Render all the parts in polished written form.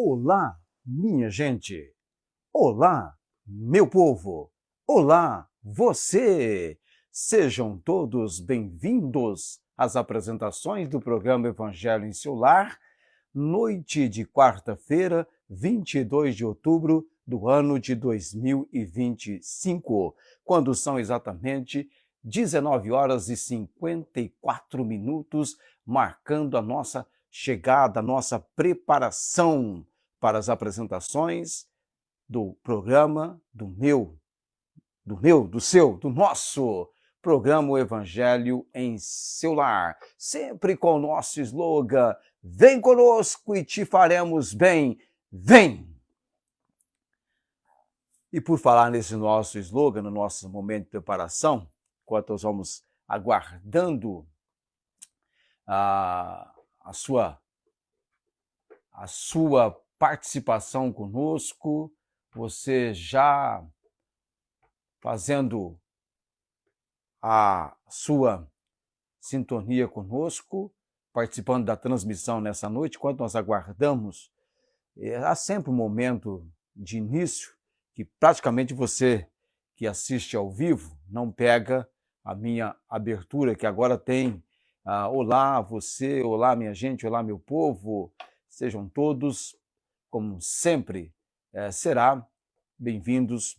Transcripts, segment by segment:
Olá, minha gente! Olá, meu povo! Olá, você! Sejam todos bem-vindos às apresentações do programa Evangelho em seu Lar, noite de quarta-feira, 22 de outubro do ano de 2025, quando são exatamente 19 horas e 54 minutos, marcando a nossa chegada, a nossa preparação para as apresentações do programa, do nosso programa O Evangelho em seu Lar, sempre com o nosso slogan: vem conosco e te faremos bem, vem! E por falar nesse nosso slogan, no nosso momento de preparação, enquanto nós vamos aguardando a sua participação conosco, você já fazendo a sua sintonia conosco, participando da transmissão nessa noite, enquanto nós aguardamos, há sempre um momento de início que praticamente você que assiste ao vivo não pega a minha abertura, que agora tem olá você, olá minha gente, olá meu povo, sejam todos, como sempre, será bem-vindos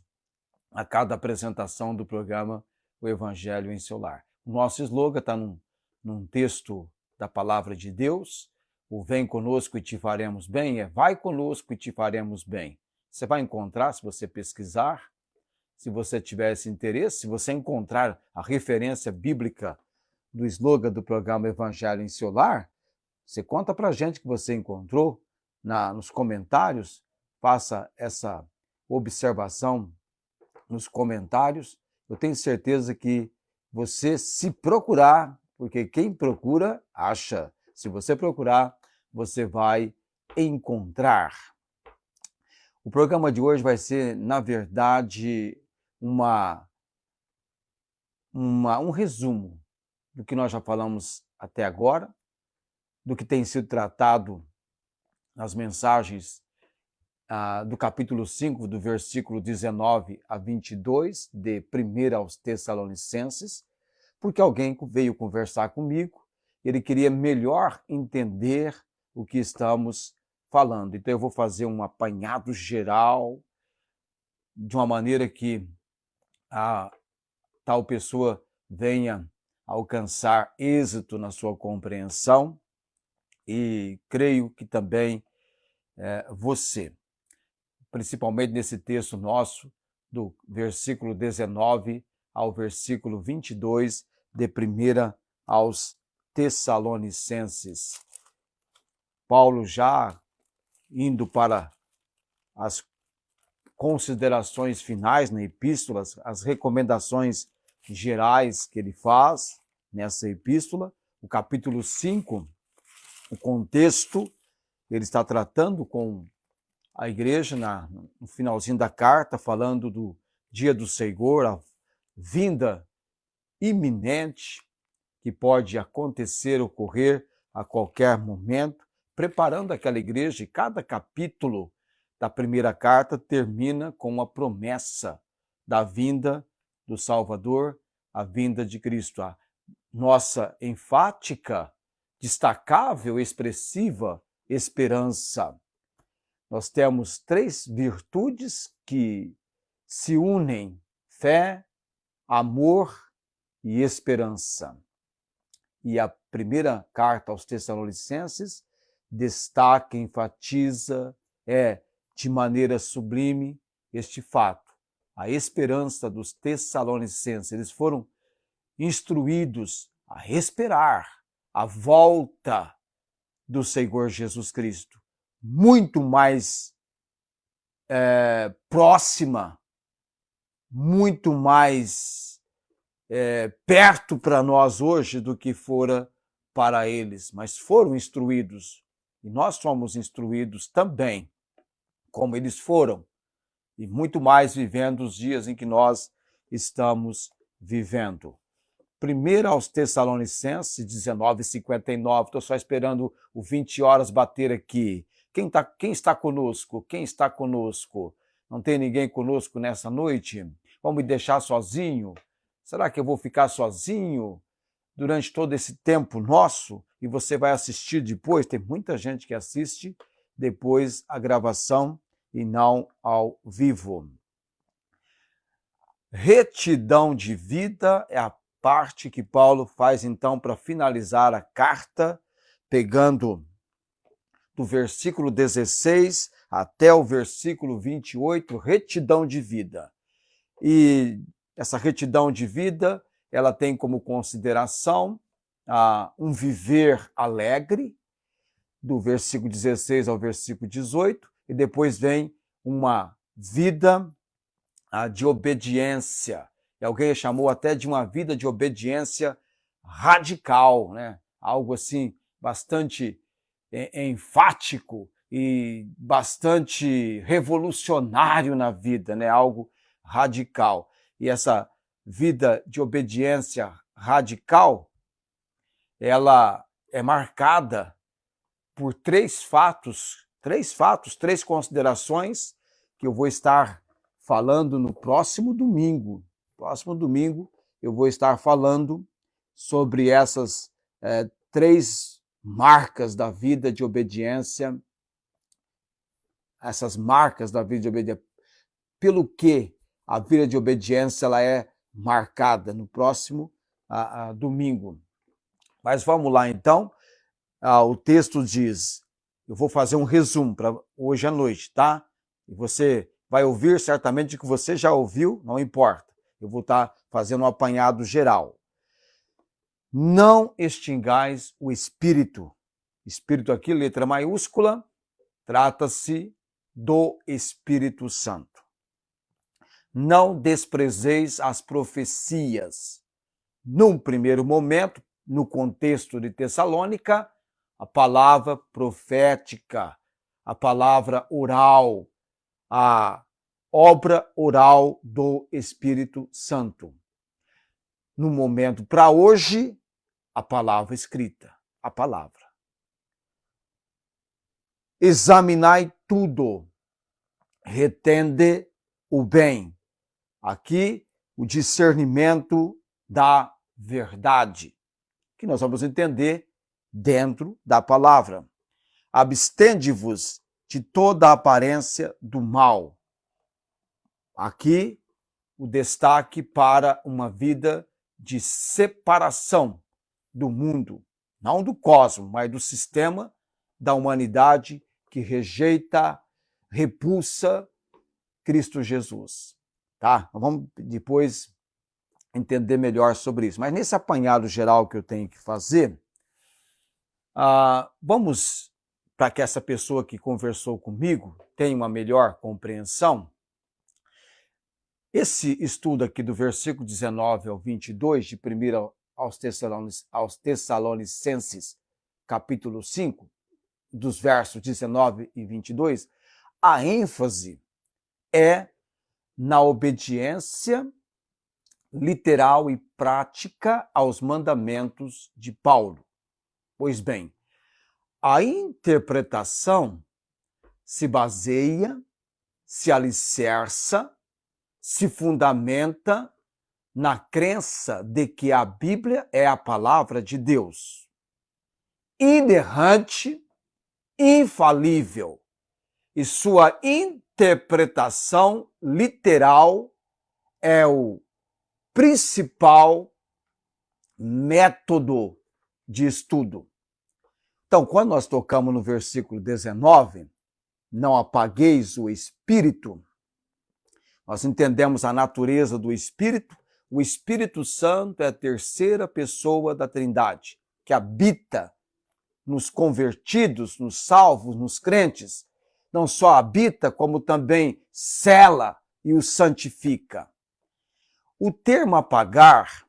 a cada apresentação do programa O Evangelho em seu Lar. O nosso slogan está num texto da Palavra de Deus, o vem conosco e te faremos bem, vai conosco e te faremos bem. Você vai encontrar, se você pesquisar, se você tiver esse interesse, se você encontrar a referência bíblica do slogan do programa Evangelho em seu Lar, você conta para a gente que você encontrou nos comentários, faça essa observação nos comentários. Eu tenho certeza que você, se procurar, porque quem procura, acha. Se você procurar, você vai encontrar. O programa de hoje vai ser, na verdade, um resumo do que nós já falamos até agora, do que tem sido tratado nas mensagens do capítulo 5, do versículo 19 a 22, de 1 aos Tessalonicenses, porque alguém veio conversar comigo, ele queria melhor entender o que estamos falando. Então eu vou fazer um apanhado geral, de uma maneira que a tal pessoa venha alcançar êxito na sua compreensão, e creio que também você, principalmente nesse texto nosso, do versículo 19 ao versículo 22, de 1 aos Tessalonicenses. Paulo, já indo para as considerações finais na epístola, as recomendações gerais que ele faz nessa epístola, o capítulo 5, o contexto, ele está tratando com a igreja no finalzinho da carta, falando do dia do Senhor, a vinda iminente que pode acontecer, ocorrer a qualquer momento, preparando aquela igreja. E cada capítulo da primeira carta termina com uma promessa da vinda do Salvador, a vinda de Cristo. A nossa enfática, destacável, expressiva esperança. Nós temos 3 virtudes que se unem: fé, amor e esperança. E a primeira carta aos Tessalonicenses destaca, enfatiza, de maneira sublime este fato. A esperança dos Tessalonicenses, eles foram instruídos a esperar a volta do Senhor Jesus Cristo, muito mais próxima, muito mais perto para nós hoje do que fora para eles, mas foram instruídos, e nós somos instruídos também, como eles foram, e muito mais vivendo os dias em que nós estamos vivendo. 1 aos Tessalonicenses 19:59, estou só esperando o 20 horas bater aqui. Quem está conosco? Quem está conosco? Não tem ninguém conosco nessa noite? Vão me deixar sozinho? Será que eu vou ficar sozinho durante todo esse tempo nosso? E você vai assistir depois? Tem muita gente que assiste depois a gravação e não ao vivo. Retidão de vida é a parte que Paulo faz então para finalizar a carta, pegando do versículo 16 até o versículo 28, retidão de vida. E essa retidão de vida, ela tem como consideração um viver alegre, do versículo 16 ao versículo 18, e depois vem uma vida de obediência. E alguém chamou até de uma vida de obediência radical, né? Algo assim bastante enfático e bastante revolucionário na vida, né? Algo radical. E essa vida de obediência radical, ela é marcada por três considerações que eu vou estar falando no próximo domingo. Próximo domingo eu vou estar falando sobre essas três marcas da vida de obediência, essas marcas da vida de obediência, pelo que a vida de obediência ela é marcada no próximo domingo. Mas vamos lá então, o texto diz, eu vou fazer um resumo para hoje à noite, tá? E você vai ouvir certamente o que você já ouviu, não importa, eu vou estar fazendo um apanhado geral. Não extingais o Espírito. Espírito aqui, letra maiúscula, trata-se do Espírito Santo. Não desprezeis as profecias. Num primeiro momento, no contexto de Tessalônica, a palavra profética, a palavra oral, a obra oral do Espírito Santo. No momento para hoje, a palavra escrita, a palavra. Examinai tudo, retende o bem. Aqui, o discernimento da verdade, que nós vamos entender dentro da palavra. Abstende-vos de toda a aparência do mal. Aqui, o destaque para uma vida de separação do mundo, não do cosmos, mas do sistema da humanidade que rejeita, repulsa Cristo Jesus. Tá? Vamos depois entender melhor sobre isso. Mas nesse apanhado geral que eu tenho que fazer, vamos, para que essa pessoa que conversou comigo tenha uma melhor compreensão, esse estudo aqui do versículo 19 ao 22, de 1 aos Tessalonicenses, capítulo 5, dos versos 19 e 22, a ênfase é na obediência literal e prática aos mandamentos de Paulo. Pois bem, a interpretação se baseia, se alicerça, se fundamenta na crença de que a Bíblia é a palavra de Deus, inerrante, infalível, e sua interpretação literal é o principal método de estudo. Então, quando nós tocamos no versículo 19, não apagueis o Espírito, nós entendemos a natureza do Espírito. O Espírito Santo é a terceira pessoa da Trindade, que habita nos convertidos, nos salvos, nos crentes. Não só habita, como também sela e os santifica. O termo apagar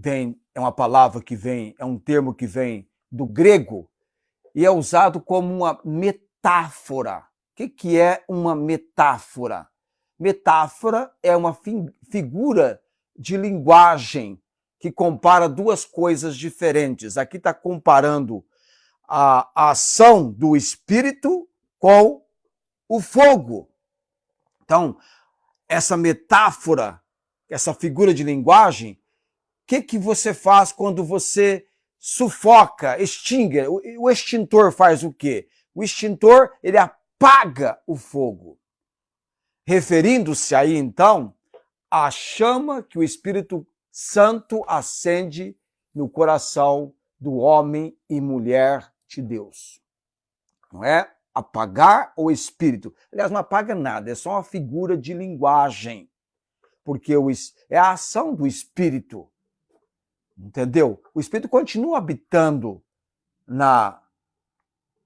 é uma palavra que vem, é um termo que vem do grego e é usado como uma metáfora. O que é uma metáfora? Metáfora é uma figura de linguagem que compara duas coisas diferentes. Aqui está comparando a ação do Espírito com o fogo. Então, essa metáfora, essa figura de linguagem, o que você faz quando você sufoca, extingue? O extintor faz o quê? O extintor, ele apaga o fogo. Referindo-se aí, então, à chama que o Espírito Santo acende no coração do homem e mulher de Deus. Não é apagar o Espírito. Aliás, não apaga nada, é só uma figura de linguagem. Porque é a ação do Espírito. Entendeu? O Espírito continua habitando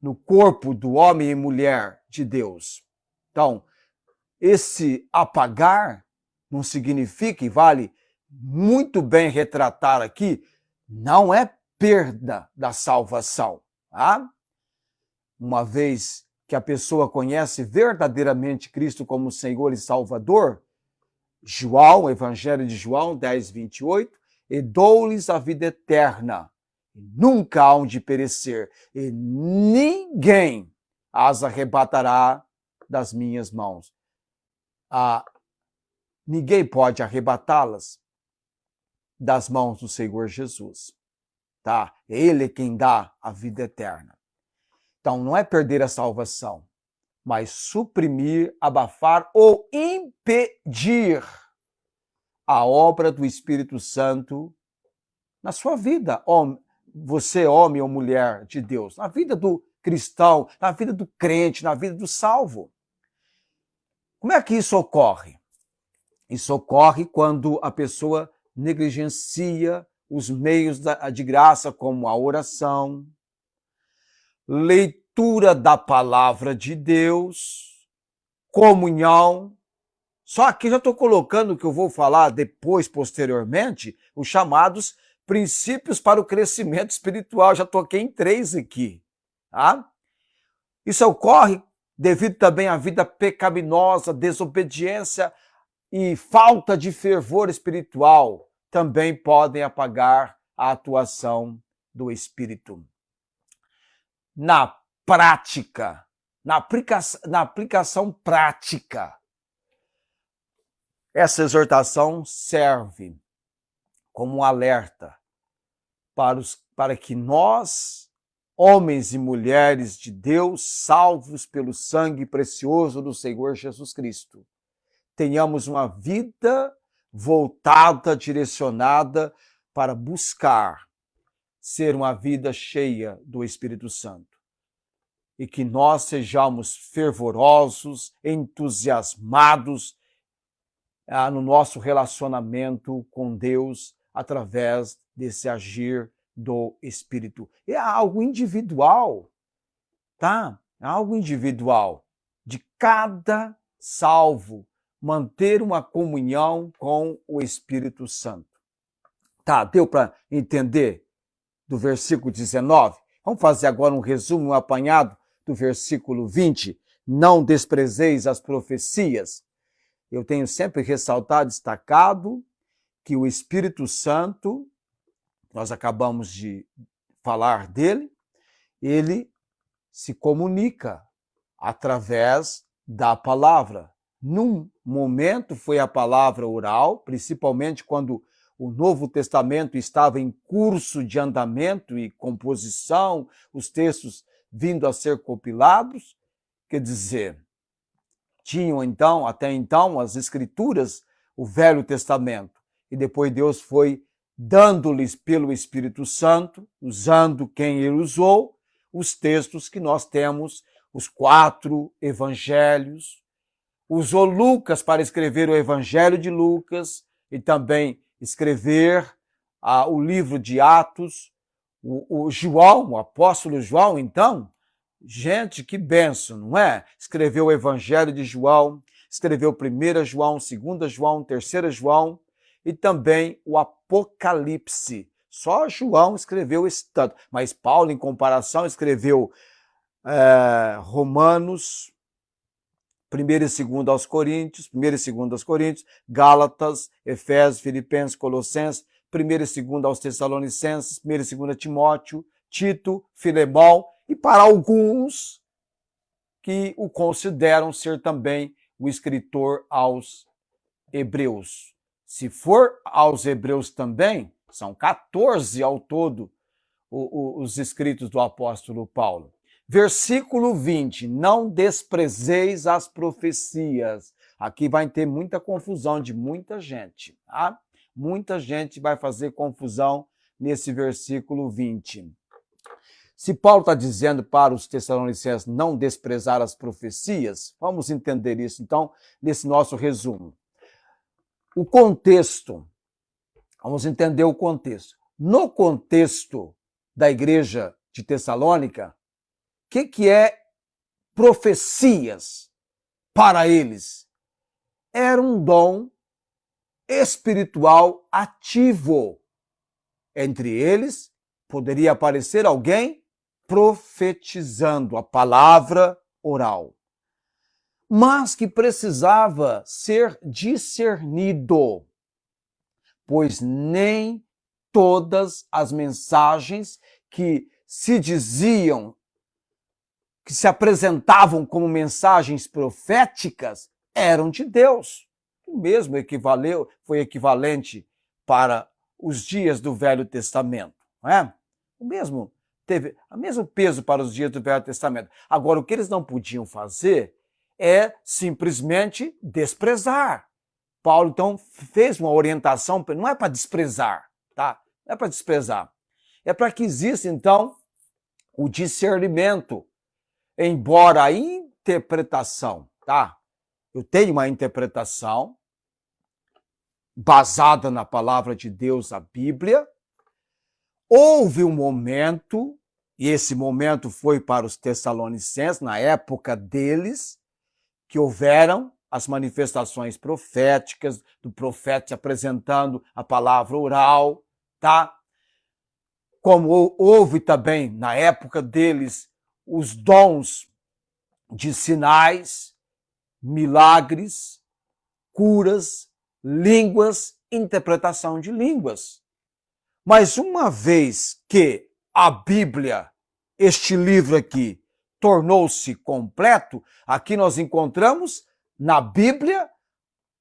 no corpo do homem e mulher de Deus. Então, esse apagar não significa, e vale muito bem retratar aqui, não é perda da salvação. Tá? Uma vez que a pessoa conhece verdadeiramente Cristo como Senhor e Salvador, João, Evangelho de João 10, 28, e dou-lhes a vida eterna, nunca hão de perecer, e ninguém as arrebatará das minhas mãos. Ninguém pode arrebatá-las das mãos do Senhor Jesus. Tá? Ele é quem dá a vida eterna. Então, não é perder a salvação, mas suprimir, abafar ou impedir a obra do Espírito Santo na sua vida, você, homem ou mulher de Deus, na vida do cristão, na vida do crente, na vida do salvo. Como é que isso ocorre? Isso ocorre quando a pessoa negligencia os meios de graça, como a oração, leitura da palavra de Deus, comunhão. Só aqui já estou colocando o que eu vou falar depois, posteriormente, os chamados princípios para o crescimento espiritual. Já toquei em 3 aqui. Tá? Isso ocorre devido também à vida pecaminosa, desobediência e falta de fervor espiritual. Também podem apagar a atuação do Espírito. Na prática, na aplicação prática, essa exortação serve como um alerta para que nós, homens e mulheres de Deus, salvos pelo sangue precioso do Senhor Jesus Cristo, tenhamos uma vida voltada, direcionada para buscar ser uma vida cheia do Espírito Santo. E que nós sejamos fervorosos, entusiasmados no nosso relacionamento com Deus através desse agir do Espírito. É algo individual, tá? É algo individual de cada salvo manter uma comunhão com o Espírito Santo. Tá, deu para entender do versículo 19? Vamos fazer agora um resumo, um apanhado do versículo 20. Não desprezeis as profecias. Eu tenho sempre ressaltado, destacado, que o Espírito Santo, nós acabamos de falar dele, ele se comunica através da palavra. Num momento foi a palavra oral, principalmente quando o Novo Testamento estava em curso de andamento e composição, os textos vindo a ser compilados, quer dizer, tinham então, até então, as Escrituras, o Velho Testamento, e depois Deus foi dando-lhes pelo Espírito Santo, usando quem ele usou, os textos que nós temos, os 4 evangelhos. Usou Lucas para escrever o Evangelho de Lucas e também escrever o livro de Atos. O João, o apóstolo João, então, gente, que bênção, não é? Escreveu o Evangelho de João, escreveu 1 João, 2 João, 3 João e também o Apocalipse. Só João escreveu esse tanto, mas Paulo, em comparação, escreveu Romanos, 1 e 2 aos Coríntios, 1 e 2 aos Coríntios, Gálatas, Efésios, Filipenses, Colossenses, 1 e 2 aos Tessalonicenses, 1 e 2 Timóteo, Tito, Filemão e para alguns que o consideram ser também o escritor aos Hebreus. Se for aos Hebreus também, são 14 ao todo os escritos do apóstolo Paulo. Versículo 20, não desprezeis as profecias. Aqui vai ter muita confusão de muita gente, tá? Muita gente vai fazer confusão nesse versículo 20. Se Paulo está dizendo para os Tessalonicenses não desprezar as profecias, vamos entender isso então nesse nosso resumo. O contexto, vamos entender o contexto. No contexto da igreja de Tessalônica, o que é profecias para eles? Era um dom espiritual ativo. Entre eles, poderia aparecer alguém profetizando a palavra oral, mas que precisava ser discernido, pois nem todas as mensagens que se diziam, que se apresentavam como mensagens proféticas, eram de Deus. O mesmo foi equivalente para os dias do Velho Testamento, não é? O mesmo peso para os dias do Velho Testamento. Agora, o que eles não podiam fazer é simplesmente desprezar. Paulo, então, fez uma orientação, não é para desprezar, tá? Não é para desprezar. É para que exista, então, o discernimento, embora a interpretação, tá? Eu tenho uma interpretação basada na palavra de Deus, a Bíblia. Houve um momento, e esse momento foi para os Tessalonicenses, na época deles, que houveram as manifestações proféticas, do profeta apresentando a palavra oral, tá? Como houve também, na época deles, os dons de sinais, milagres, curas, línguas, interpretação de línguas. Mas uma vez que a Bíblia, este livro aqui, tornou-se completo, aqui nós encontramos, na Bíblia,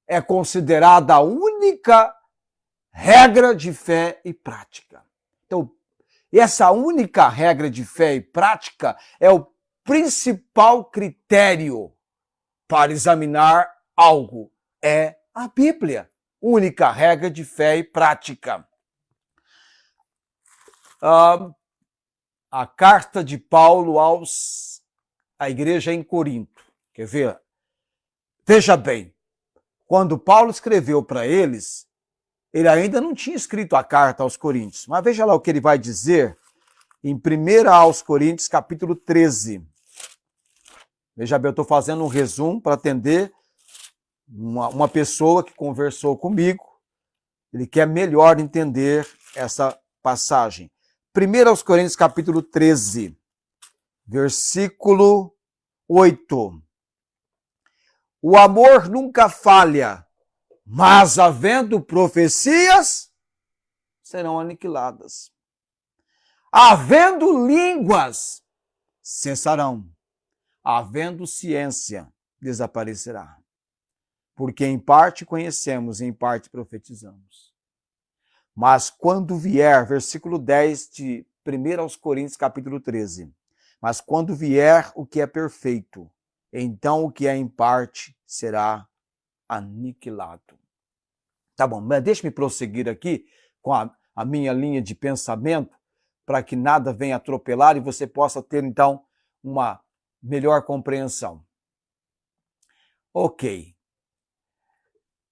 é considerada a única regra de fé e prática. Então, essa única regra de fé e prática é o principal critério para examinar algo. É a Bíblia. Única regra de fé e prática. A carta de Paulo à igreja em Corinto. Quer ver? Veja bem, quando Paulo escreveu para eles, ele ainda não tinha escrito a carta aos Coríntios. Mas veja lá o que ele vai dizer em 1 aos Coríntios, capítulo 13. Veja bem, eu estou fazendo um resumo para atender uma pessoa que conversou comigo. Ele quer melhor entender essa passagem. 1 aos Coríntios, capítulo 13, versículo 8. O amor nunca falha, mas havendo profecias, serão aniquiladas. Havendo línguas, cessarão. Havendo ciência, desaparecerá. Porque em parte conhecemos, em parte profetizamos. Mas quando vier, versículo 10 de 1 aos Coríntios, capítulo 13. Mas quando vier o que é perfeito, então o que é em parte será aniquilado. Tá bom, mas deixe-me prosseguir aqui com a minha linha de pensamento, para que nada venha atropelar e você possa ter, então, uma melhor compreensão. Ok.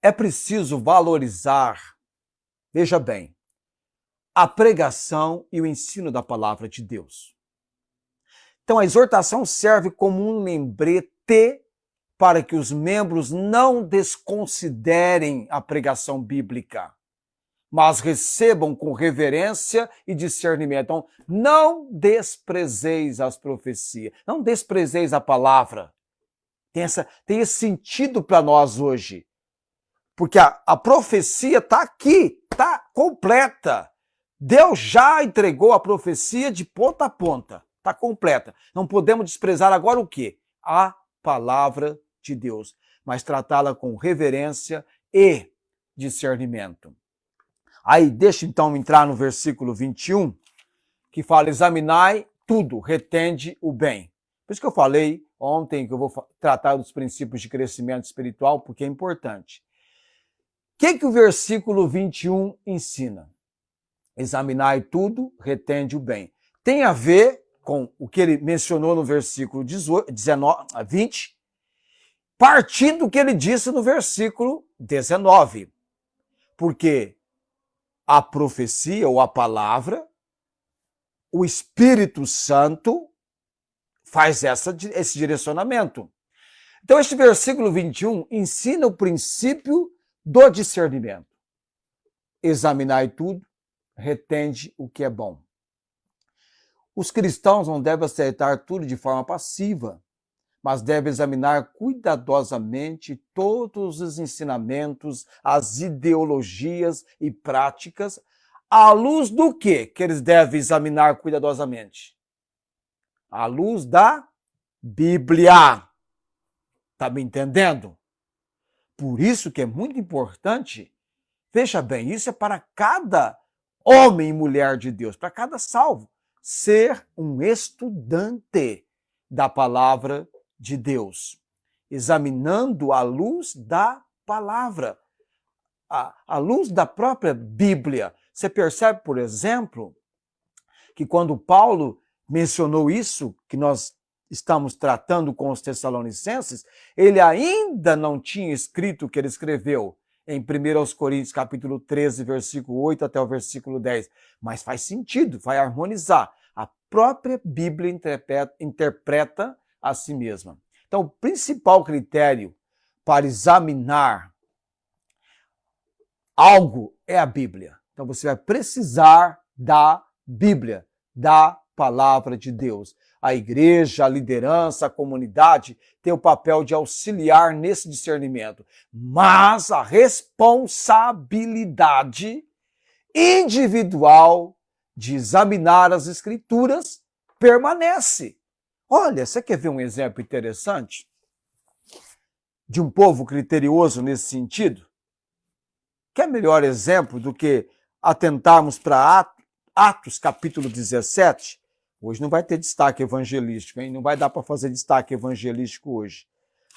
É preciso valorizar, veja bem, a pregação e o ensino da palavra de Deus. Então, a exortação serve como um lembrete para que os membros não desconsiderem a pregação bíblica, mas recebam com reverência e discernimento. Então, não desprezeis as profecias, não desprezeis a palavra. Tem esse sentido para nós hoje. Porque a profecia está aqui, está completa. Deus já entregou a profecia de ponta a ponta. está completa. Não podemos desprezar agora o quê? A palavra de Deus, mas tratá-la com reverência e discernimento. Aí, deixa então entrar no versículo 21, que fala, examinai tudo, retende o bem. Por isso que eu falei ontem que eu vou tratar dos princípios de crescimento espiritual, porque é importante. O que o versículo 21 ensina? Examinai tudo, retende o bem. Tem a ver com o que ele mencionou no versículo 20, partindo do que ele disse no versículo 19. Porque a profecia ou a palavra, o Espírito Santo faz esse direcionamento. Então, este versículo 21 ensina o princípio do discernimento. Examinai tudo, retende o que é bom. Os cristãos não devem aceitar tudo de forma passiva, mas devem examinar cuidadosamente todos os ensinamentos, as ideologias e práticas, à luz do que eles devem examinar cuidadosamente? À luz da Bíblia. Está me entendendo? Por isso que é muito importante, veja bem, isso é para cada homem e mulher de Deus, para cada salvo, ser um estudante da palavra de Deus, examinando à luz da palavra, à luz da própria Bíblia. Você percebe, por exemplo, que quando Paulo mencionou isso, que nós estamos tratando com os Tessalonicenses, ele ainda não tinha escrito o que ele escreveu em 1 Coríntios capítulo 13, versículo 8 até o versículo 10. Mas faz sentido, vai harmonizar. A própria Bíblia interpreta a si mesma. Então, o principal critério para examinar algo é a Bíblia. Então, você vai precisar da Bíblia, da palavra de Deus. A igreja, a liderança, a comunidade tem o papel de auxiliar nesse discernimento. Mas a responsabilidade individual de examinar as Escrituras permanece. Olha, você quer ver um exemplo interessante de um povo criterioso nesse sentido? Quer melhor exemplo do que atentarmos para Atos capítulo 17? Hoje não vai ter destaque evangelístico, hein? Não vai dar para fazer destaque evangelístico hoje.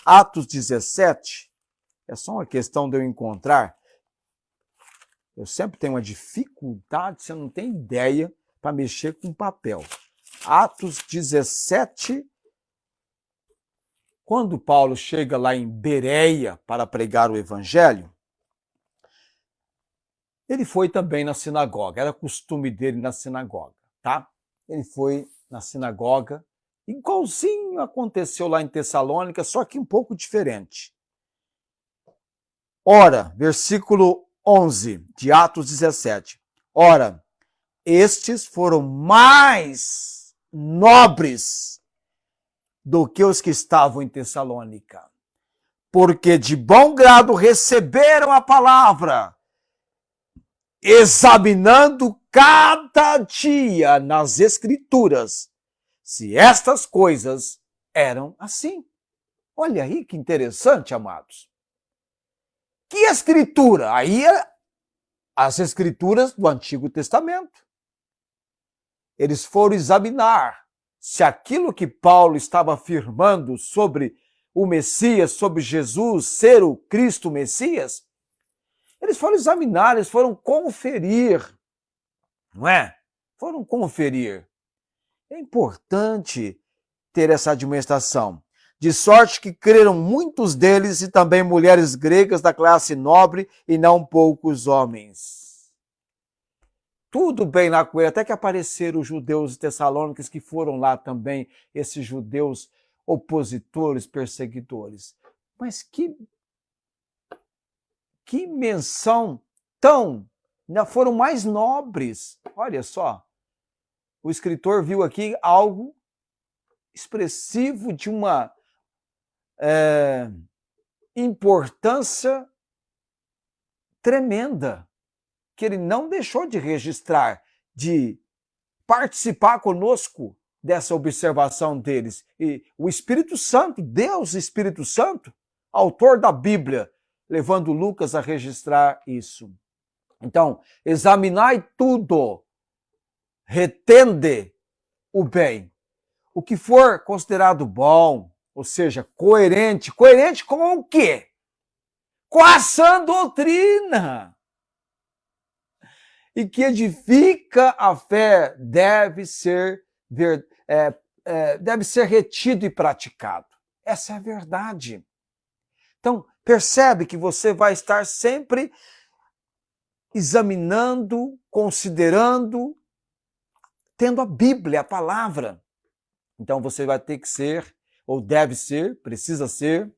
Atos 17, é só uma questão de eu encontrar. Eu sempre tenho uma dificuldade, você não tem ideia, para mexer com papel. Atos 17, quando Paulo chega lá em Bereia para pregar o evangelho, ele foi também na sinagoga, era costume dele na sinagoga, tá? Ele foi na sinagoga, igualzinho aconteceu lá em Tessalônica, só que um pouco diferente. Ora, versículo 11 de Atos 17. Ora, estes foram mais nobres do que os que estavam em Tessalônica, porque de bom grado receberam a palavra, examinando cada dia nas Escrituras se estas coisas eram assim. Olha aí que interessante, amados. Que Escritura? Aí as Escrituras do Antigo Testamento. Eles foram examinar se aquilo que Paulo estava afirmando sobre o Messias, sobre Jesus ser o Cristo Messias, eles foram examinar, eles foram conferir, não é? Foram conferir. É importante ter essa administração. De sorte que creram muitos deles e também mulheres gregas da classe nobre e não poucos homens. Tudo bem lá com ele, até que apareceram os judeus tessalônicos que foram lá também, esses judeus opositores, perseguidores. Mas que menção tão, foram mais nobres. Olha só, o escritor viu aqui algo expressivo de uma importância tremenda, que ele não deixou de registrar, de participar conosco dessa observação deles. E o Espírito Santo, Deus Espírito Santo, autor da Bíblia, levando Lucas a registrar isso. Então, examinai tudo, retende o bem. O que for considerado bom, ou seja, coerente. Coerente com o quê? Com a sã doutrina. E que edifica a fé deve ser retido e praticado. Essa é a verdade. Então, percebe que você vai estar sempre examinando, considerando, tendo a Bíblia, a palavra. Então você vai ter que ser, ou deve ser, precisa ser,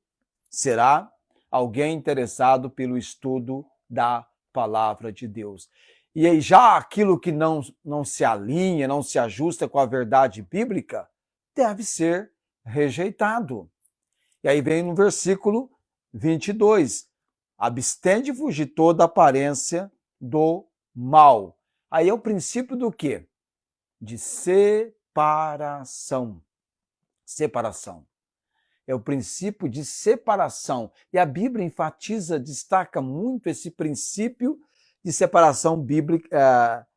será alguém interessado pelo estudo da palavra de Deus. E aí já aquilo que não se alinha, não se ajusta com a verdade bíblica, deve ser rejeitado. E aí vem no versículo 22, abstende-vos de toda aparência do mal. Aí é o princípio do quê? De separação. Separação. É o princípio de separação. E a Bíblia enfatiza, destaca muito esse princípio de separação bíblica,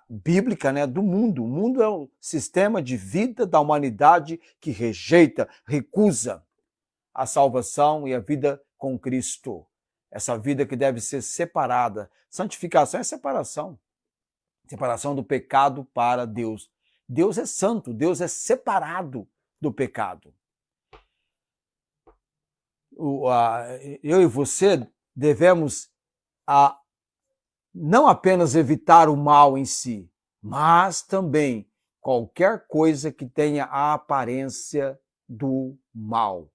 bíblica, né, do mundo. O mundo é o sistema de vida da humanidade que rejeita, recusa a salvação e a vida com Cristo. Essa vida que deve ser separada. Santificação é separação. Separação do pecado para Deus. Deus é santo, Deus é separado do pecado. Eu e você devemos não apenas evitar o mal em si, mas também qualquer coisa que tenha a aparência do mal.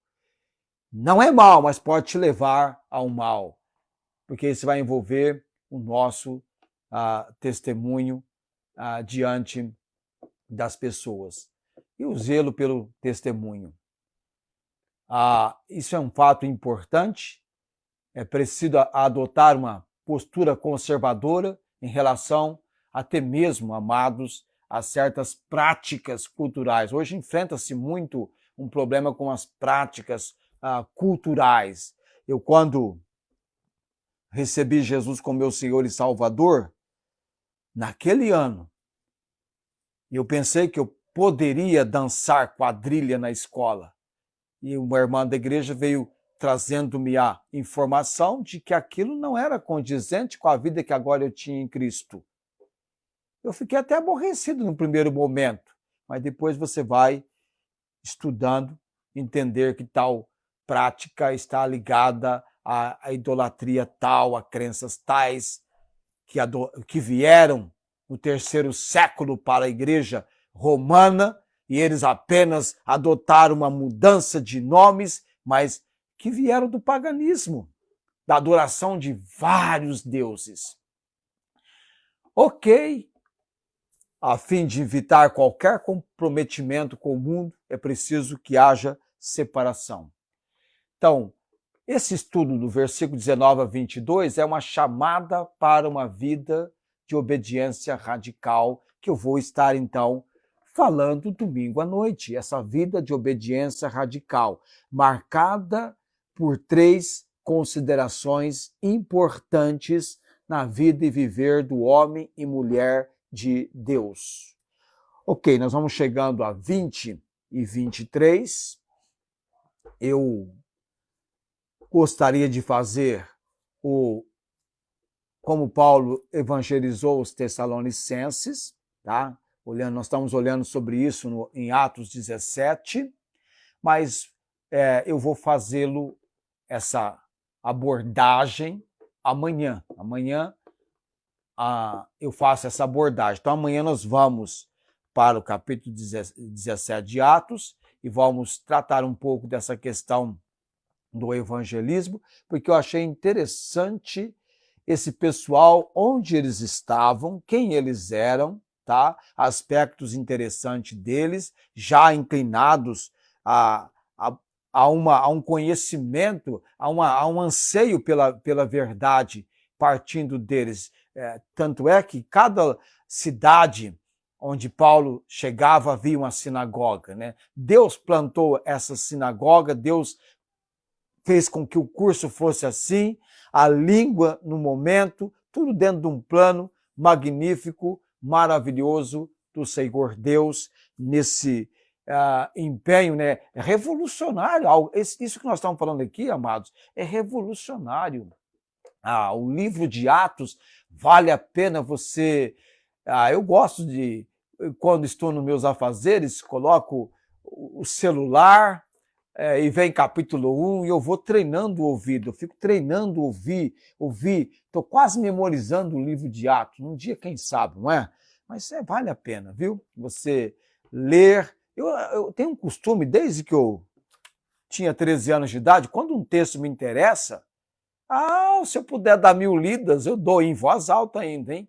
Não é mal, mas pode te levar ao mal, porque isso vai envolver o nosso testemunho diante das pessoas e o zelo pelo testemunho. Isso é um fato importante. É preciso adotar uma postura conservadora em relação, até mesmo, amados, a certas práticas culturais. Hoje enfrenta-se muito um problema com as práticas culturais. Eu, quando recebi Jesus como meu Senhor e Salvador, naquele ano, eu pensei que eu poderia dançar quadrilha na escola. E uma irmã da igreja veio trazendo-me a informação de que aquilo não era condizente com a vida que agora eu tinha em Cristo. Eu fiquei até aborrecido no primeiro momento, mas depois você vai estudando, entender que tal prática está ligada à idolatria tal, a crenças tais, que vieram no 3º século para a igreja romana, e eles apenas adotaram uma mudança de nomes, mas que vieram do paganismo, da adoração de vários deuses. Ok, a fim de evitar qualquer comprometimento com o mundo, é preciso que haja separação. Então, esse estudo do versículo 19 a 22 é uma chamada para uma vida de obediência radical, que eu vou estar, então, falando domingo à noite. Essa vida de obediência radical, marcada por 3 considerações importantes na vida e viver do homem e mulher de Deus. Ok, nós vamos chegando a 20 e 23. Eu gostaria de fazer como Paulo evangelizou os Tessalonicenses, tá? Nós estamos olhando sobre isso em Atos 17, mas eu vou fazê-lo, essa abordagem, amanhã. Amanhã eu faço essa abordagem. Então amanhã nós vamos para o capítulo 17 de Atos e vamos tratar um pouco dessa questão do evangelismo, porque eu achei interessante esse pessoal, onde eles estavam, quem eles eram, tá? Aspectos interessantes deles, já inclinados a um conhecimento, a um anseio pela verdade partindo deles. Tanto é que cada cidade onde Paulo chegava, havia uma sinagoga, né? Deus plantou essa sinagoga, Deus fez com que o curso fosse assim, a língua no momento, tudo dentro de um plano magnífico, maravilhoso do Senhor Deus, nesse empenho, né? É revolucionário. Isso que nós estamos falando aqui, amados, é revolucionário. O livro de Atos vale a pena você... eu gosto de, quando estou nos meus afazeres, coloco o celular e vem capítulo 1 e eu vou treinando o ouvido, eu fico treinando ouvir, estou quase memorizando o livro de Atos. Um dia, quem sabe, não é? Mas vale a pena, viu? Você ler. Eu tenho um costume, desde que eu tinha 13 anos de idade, quando um texto me interessa, se eu puder dar 1000 lidas, eu dou em voz alta ainda, hein?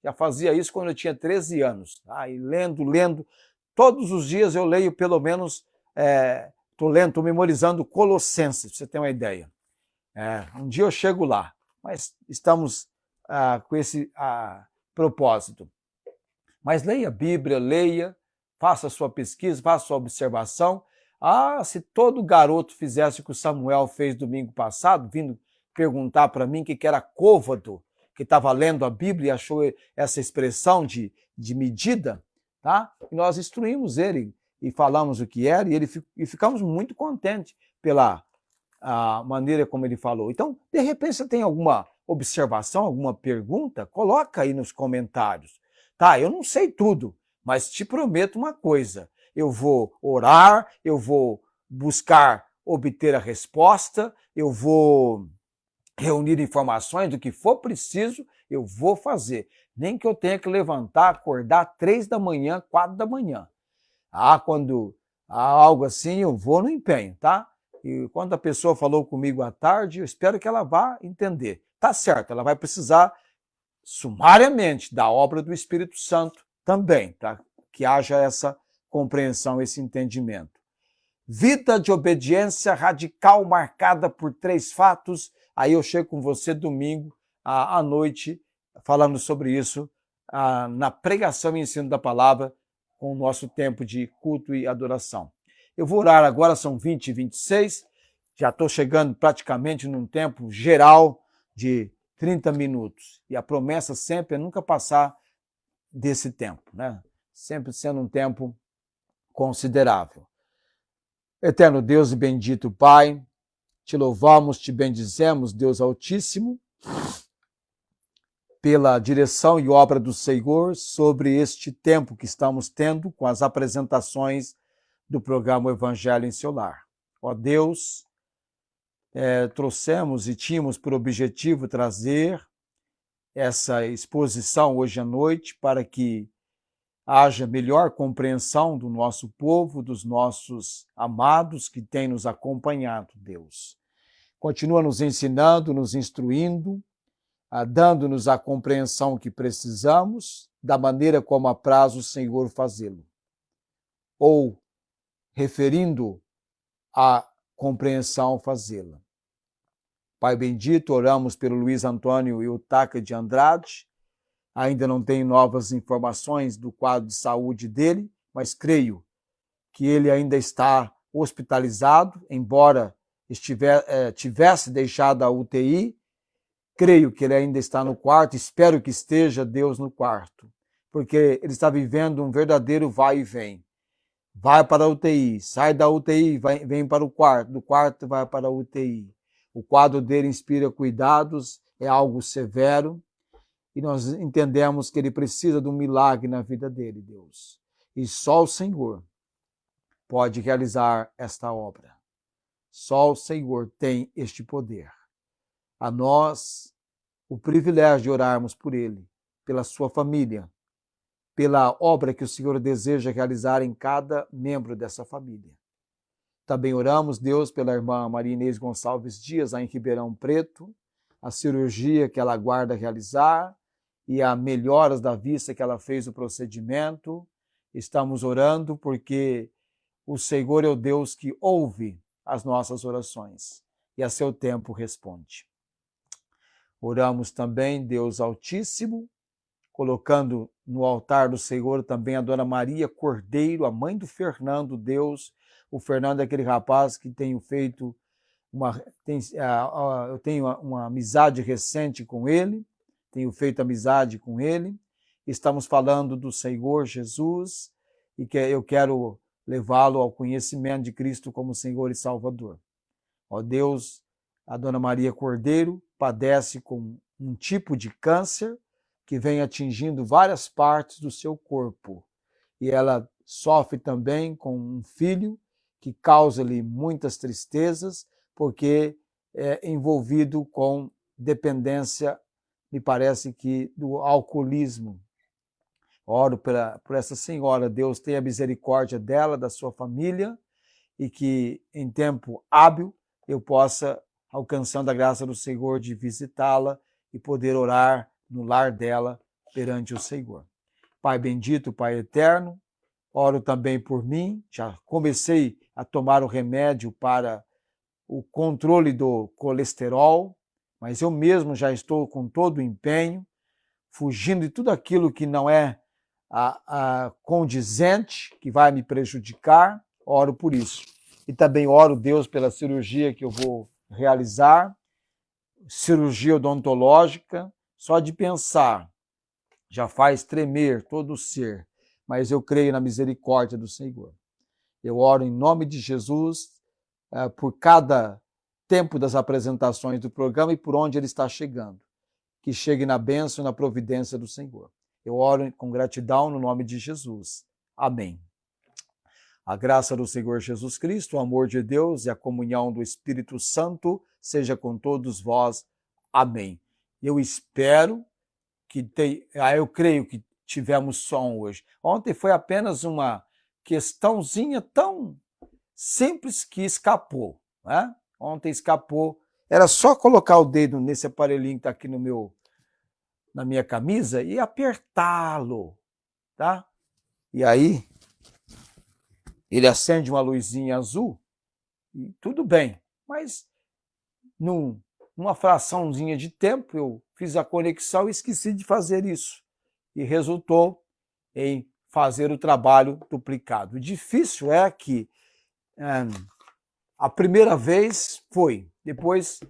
Já fazia isso quando eu tinha 13 anos. E lendo. Todos os dias eu leio pelo menos, estou memorizando Colossenses, para você ter uma ideia. Um dia eu chego lá, mas estamos com esse propósito. Mas leia a Bíblia, leia, faça a sua pesquisa, faça a sua observação. Se todo garoto fizesse o que o Samuel fez domingo passado, vindo perguntar para mim que era côvado, que estava lendo a Bíblia e achou essa expressão de medida, tá? E nós instruímos ele e falamos o que era, e ficamos muito contentes pela maneira como ele falou. Então, de repente, você tem alguma observação, alguma pergunta? Coloca aí nos comentários. Tá, eu não sei tudo, mas te prometo uma coisa. Eu vou orar, eu vou buscar obter a resposta, eu vou reunir informações do que for preciso, eu vou fazer. Nem que eu tenha que levantar, acordar 3 da manhã, 4 da manhã. Quando há algo assim, eu vou no empenho, tá? E quando a pessoa falou comigo à tarde, eu espero que ela vá entender. Tá certo, ela vai precisar sumariamente da obra do Espírito Santo também, para que haja essa compreensão, esse entendimento. Vida de obediência radical marcada por 3 fatos. Aí eu chego com você domingo à noite, falando sobre isso, na pregação e ensino da palavra, com o nosso tempo de culto e adoração. Eu vou orar agora, são 20h26, já estou chegando praticamente num tempo geral de 30 minutos. E a promessa sempre é nunca passar desse tempo, né? Sempre sendo um tempo considerável. Eterno Deus e bendito Pai, te louvamos, te bendizemos, Deus Altíssimo, pela direção e obra do Senhor sobre este tempo que estamos tendo com as apresentações do programa Evangelho em Seu Lar. Ó Deus, trouxemos e tínhamos por objetivo trazer essa exposição hoje à noite para que haja melhor compreensão do nosso povo, dos nossos amados que têm nos acompanhado, Deus. Continua nos ensinando, nos instruindo, dando-nos a compreensão que precisamos, da maneira como apraz o Senhor fazê-lo. Ou, referindo a compreensão, fazê-la. Pai bendito, oramos pelo Luiz Antônio Eutaca de Andrade. Ainda não tenho novas informações do quadro de saúde dele, mas creio que ele ainda está hospitalizado, embora tivesse deixado a UTI. Creio que ele ainda está no quarto, espero que esteja, Deus, no quarto, porque ele está vivendo um verdadeiro vai e vem. Vai para a UTI, sai da UTI, vem para o quarto, do quarto vai para a UTI. O quadro dele inspira cuidados, é algo severo, e nós entendemos que ele precisa de um milagre na vida dele, Deus. E só o Senhor pode realizar esta obra. Só o Senhor tem este poder. A nós o privilégio de orarmos por ele, pela sua família, pela obra que o Senhor deseja realizar em cada membro dessa família. Também oramos, Deus, pela irmã Maria Inês Gonçalves Dias, lá em Ribeirão Preto, a cirurgia que ela aguarda realizar e a melhoras da vista que ela fez o procedimento. Estamos orando porque o Senhor é o Deus que ouve as nossas orações e a seu tempo responde. Oramos também, Deus Altíssimo, colocando no altar do Senhor também a Dona Maria Cordeiro, a mãe do Fernando Deus. O Fernando é aquele rapaz que tenho feito eu tenho uma amizade recente com ele, tenho feito amizade com ele. Estamos falando do Senhor Jesus e que eu quero levá-lo ao conhecimento de Cristo como Senhor e Salvador. Ó Deus, a Dona Maria Cordeiro padece com um tipo de câncer que vem atingindo várias partes do seu corpo. E ela sofre também com um filho que causa-lhe muitas tristezas, porque é envolvido com dependência, me parece que do alcoolismo. Oro por essa senhora, Deus tenha misericórdia dela, da sua família, e que em tempo hábil eu possa, alcançando a graça do Senhor, de visitá-la e poder orar no lar dela perante o Senhor. Pai bendito, Pai eterno, oro também por mim, já comecei a tomar o remédio para o controle do colesterol, mas eu mesmo já estou com todo o empenho, fugindo de tudo aquilo que não é condizente, que vai me prejudicar, oro por isso. E também oro, Deus, pela cirurgia que eu vou realizar, cirurgia odontológica, só de pensar já faz tremer todo o ser, mas eu creio na misericórdia do Senhor. Eu oro em nome de Jesus por cada tempo das apresentações do programa e por onde ele está chegando. Que chegue na bênção e na providência do Senhor. Eu oro com gratidão no nome de Jesus. Amém. A graça do Senhor Jesus Cristo, o amor de Deus e a comunhão do Espírito Santo seja com todos vós. Amém. Eu espero eu creio que tivemos som hoje. Ontem foi apenas uma questãozinha tão simples que escapou, né? Ontem escapou. Era só colocar o dedo nesse aparelhinho que está aqui na minha camisa e apertá-lo, tá? E aí ele acende uma luzinha azul e tudo bem. Mas numa fraçãozinha de tempo eu fiz a conexão e esqueci de fazer isso. E resultou em fazer o trabalho duplicado. O difícil é que a primeira vez foi, depois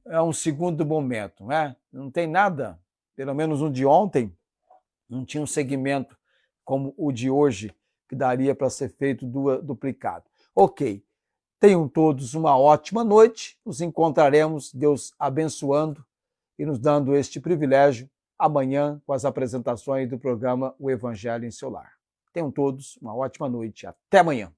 é um segundo momento, né? Não tem nada, pelo menos o de ontem, não tinha um segmento como o de hoje, que daria para ser feito duplicado. Ok, tenham todos uma ótima noite, nos encontraremos, Deus abençoando e nos dando este privilégio amanhã com as apresentações do programa O Evangelho em Seu Lar. Tenham todos uma ótima noite, até amanhã.